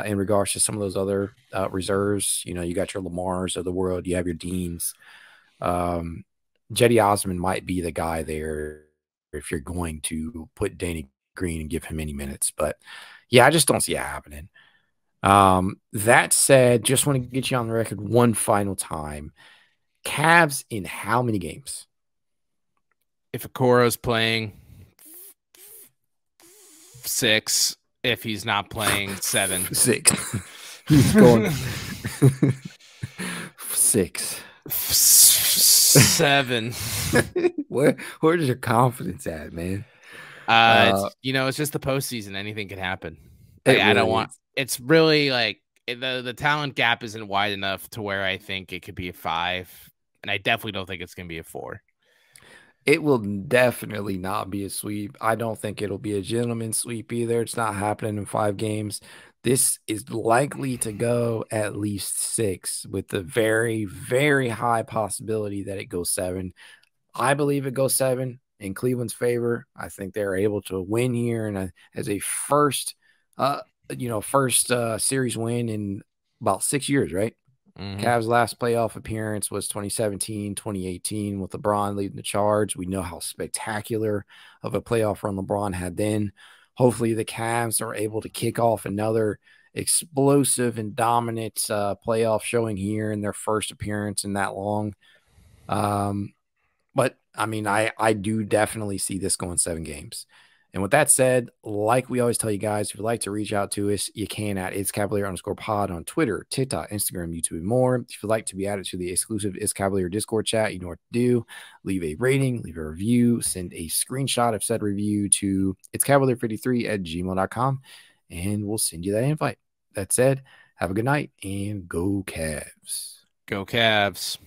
in regards to some of those other reserves. You know, you got your Lamars of the world, you have your Deans. Jetty Osman might be the guy there if you're going to put Danny Green and give him any minutes. But yeah, I just don't see it happening. That said, just want to get you on the record one final time. Cavs in how many games? If Okoro's playing, 6. If he's not playing, 7. 6. He's going 6. 7. Where's your confidence at, man? It's just the postseason. Anything can happen. I don't want. It's really like the talent gap isn't wide enough to where I think it could be a 5, and I definitely don't think it's gonna be a 4. It will definitely not be a sweep. I don't think it'll be a gentleman's sweep either. It's not happening in 5 games. This is likely to go at least 6, with the very, very high possibility that it goes 7. I believe it goes 7 in Cleveland's favor. I think they're able to win here, and as a first series win in about 6 years, right? Mm-hmm. Cavs' last playoff appearance was 2017, 2018 with LeBron leading the charge. We know how spectacular of a playoff run LeBron had then. Hopefully the Cavs are able to kick off another explosive and dominant playoff showing here in their first appearance in that long. But I mean, I do definitely see this going 7 games. And with that said, like we always tell you guys, if you'd like to reach out to us, you can at itscavalier_pod on Twitter, TikTok, Instagram, YouTube, and more. If you'd like to be added to the exclusive It's Cavalier Discord chat, you know what to do. Leave a rating, leave a review, send a screenshot of said review to itscavalier53@gmail.com, and we'll send you that invite. That said, have a good night and go Cavs. Go Cavs.